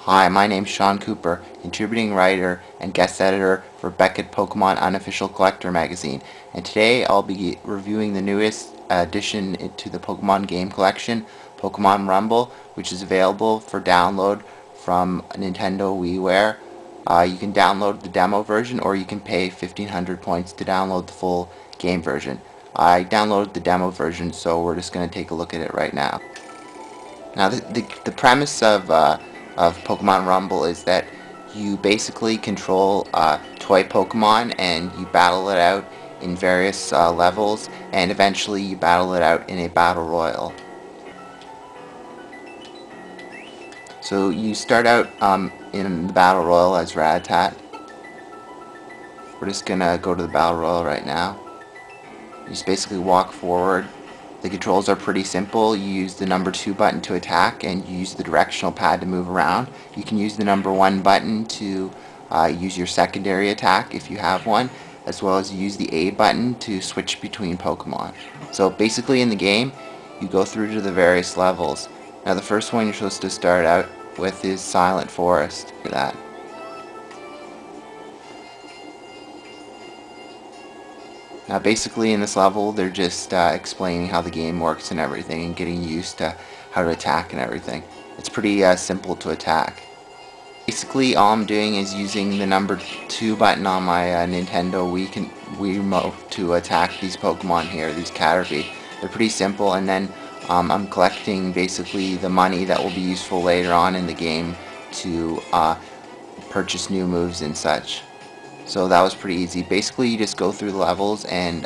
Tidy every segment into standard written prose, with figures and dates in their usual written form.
Hi, my name's Sean Cooper, contributing writer and guest editor for Beckett Pokemon Unofficial Collector magazine, and today I'll be reviewing the newest addition to the Pokemon game collection, Pokemon Rumble, which is available for download from Nintendo WiiWare. You can download the demo version, or you can pay 1,500 points to download the full game version. I downloaded the demo version, so we're just going to take a look at it right now. Now, the premise of Pokemon Rumble is that you basically control toy Pokemon and you battle it out in various levels, and eventually you battle it out in a battle royal. So you start out in the battle royal as Rattata. We're just gonna go to the battle royal right now. You just basically walk forward. The controls are pretty simple. You use the number 2 button to attack, and you use the directional pad to move around. You can use the number 1 button to use your secondary attack if you have one, as well as use the A button to switch between Pokemon. So basically in the game, you go through to the various levels. Now the first one you're supposed to start out with is Silent Forest. Look at that. Now basically in this level they're just explaining how the game works and everything, and getting used to how to attack and everything. It's pretty simple to attack. Basically all I'm doing is using the number 2 button on my Nintendo Wii remote to attack these Pokemon here, these Caterpie. They're pretty simple, and then I'm collecting basically the money that will be useful later on in the game to purchase new moves and such. So that was pretty easy. Basically you just go through the levels and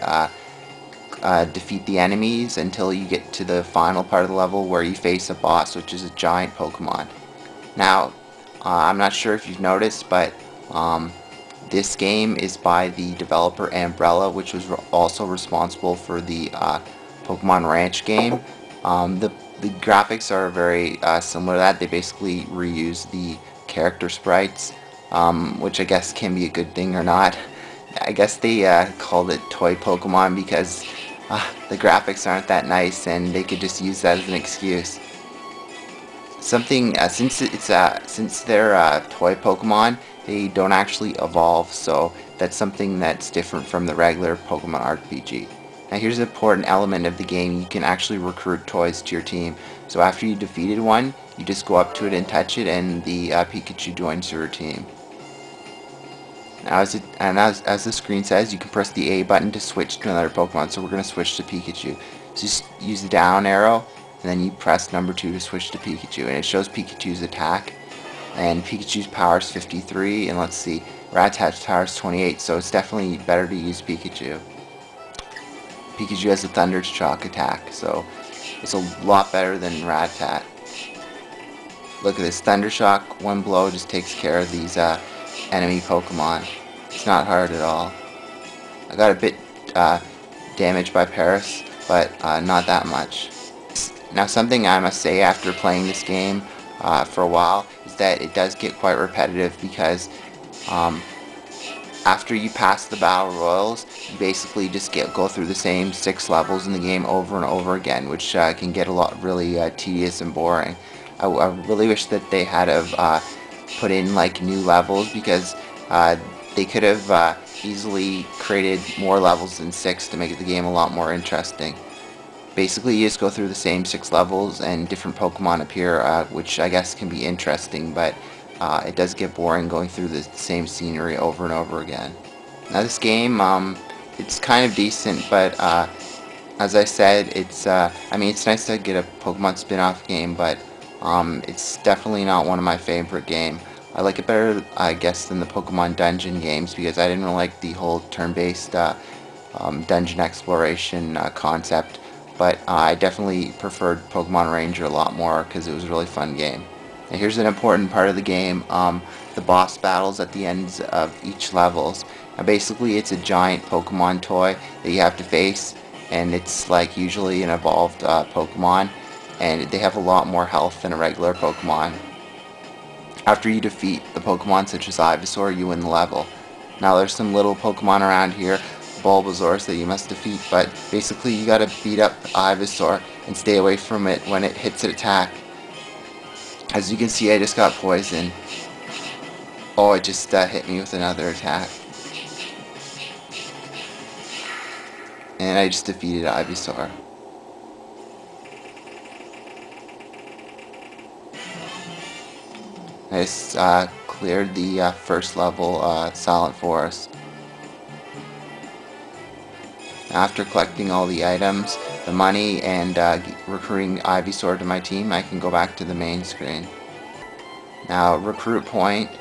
defeat the enemies until you get to the final part of the level where you face a boss, which is a giant Pokemon. Now I'm not sure if you've noticed, but this game is by the developer Umbrella, which was also responsible for the Pokemon Ranch game. The graphics are very similar to that. They basically reuse the character sprites, which I guess can be a good thing or not. I guess they called it Toy Pokemon because the graphics aren't that nice, and they could just use that as an excuse. Since they're toy Pokemon, they don't actually evolve, so that's something that's different from the regular Pokemon RPG. Now here's an important element of the game. You can actually recruit toys to your team. So after you defeated one, you just go up to it and touch it, and the Pikachu joins your team. Now as the screen says, you can press the A button to switch to another Pokemon. So we're going to switch to Pikachu. So just use the down arrow, and then you press number 2 to switch to Pikachu, and it shows Pikachu's attack. And Pikachu's power is 53, and let's see, Rattata's power is 28, so it's definitely better to use Pikachu. Pikachu has a Thunder Shock attack, so it's a lot better than Rattata. Look at this, Thunder Shock, one blow just takes care of these enemy Pokemon. It's not hard at all. I got a bit damaged by Paris, but not that much. Now something I must say after playing this game for a while is that it does get quite repetitive, because after you pass the battle royals, you basically just go through the same 6 levels in the game over and over again, which can get really tedious and boring. I really wish that they had put in like new levels, because they could have easily created more levels than 6 to make the game a lot more interesting. Basically you just go through the same 6 levels and different Pokemon appear, which I guess can be interesting, but it does get boring going through the same scenery over and over again. Now this game, it's kind of decent, but as I said, I mean, it's nice to get a Pokemon spin-off game, but it's definitely not one of my favorite games. I like it better, I guess, than the Pokemon Dungeon games, because I didn't really like the whole turn-based dungeon exploration concept, but I definitely preferred Pokemon Ranger a lot more, because it was a really fun game. Now here's an important part of the game, the boss battles at the ends of each levels. Now basically it's a giant Pokemon toy that you have to face, and it's like usually an evolved Pokemon, and they have a lot more health than a regular Pokemon. After you defeat the Pokemon such as Ivysaur, you win the level. Now there's some little Pokemon around here, Bulbasaurs, that you must defeat, but basically you gotta beat up Ivysaur and stay away from it when it hits an attack. As you can see, I just got poisoned. Oh, it just hit me with another attack. And I just defeated Ivysaur. I just cleared the first level Silent Forest. After collecting all the items, the money, and recruiting Ivysaur to my team, I can go back to the main screen. Now, Recruit Point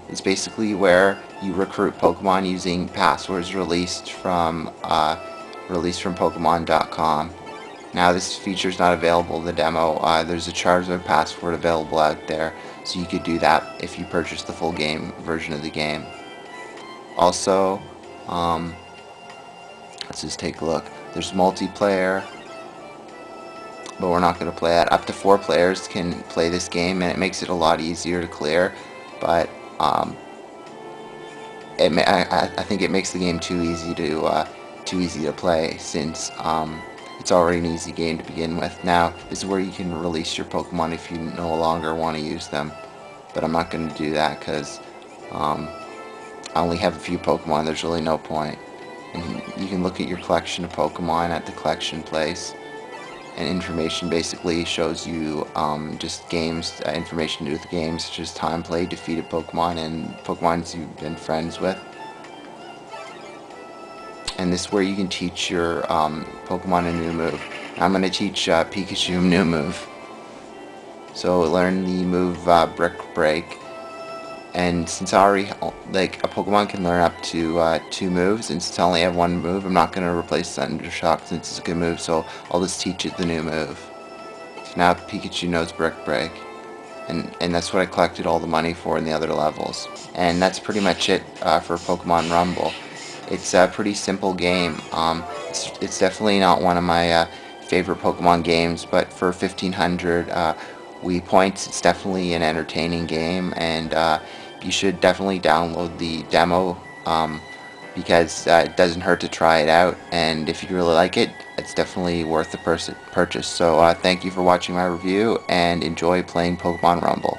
is basically where you recruit Pokemon using passwords released from Pokemon.com. Now, this feature is not available in the demo. There's a Charizard password available out there, so you could do that if you purchase the full game version of the game. Also, let's just take a look. There's multiplayer, but we're not going to play that. Up to 4 players can play this game, and it makes it a lot easier to clear. But I think it makes the game too easy to play, since it's already an easy game to begin with. Now, this is where you can release your Pokemon if you no longer want to use them. But I'm not going to do that because I only have a few Pokemon. There's really no point. And you can look at your collection of Pokemon at the collection place. And information basically shows you just games, information to do with games, such as time played, defeated Pokemon, and Pokemon you've been friends with. And this is where you can teach your Pokemon a new move. I'm going to teach Pikachu a new move. So learn the move Brick Break. And since I already, like, a Pokemon can learn up to 2 moves, and since I only have 1 move, I'm not going to replace Thunder Shock since it's a good move, so I'll just teach it the new move. So now Pikachu knows Brick Break. And that's what I collected all the money for in the other levels. And that's pretty much it for Pokemon Rumble. It's a pretty simple game. It's definitely not one of my favorite Pokemon games, but for 1,500 Wii points, it's definitely an entertaining game, and you should definitely download the demo because it doesn't hurt to try it out, and if you really like it, it's definitely worth the purchase. So thank you for watching my review, and enjoy playing Pokemon Rumble.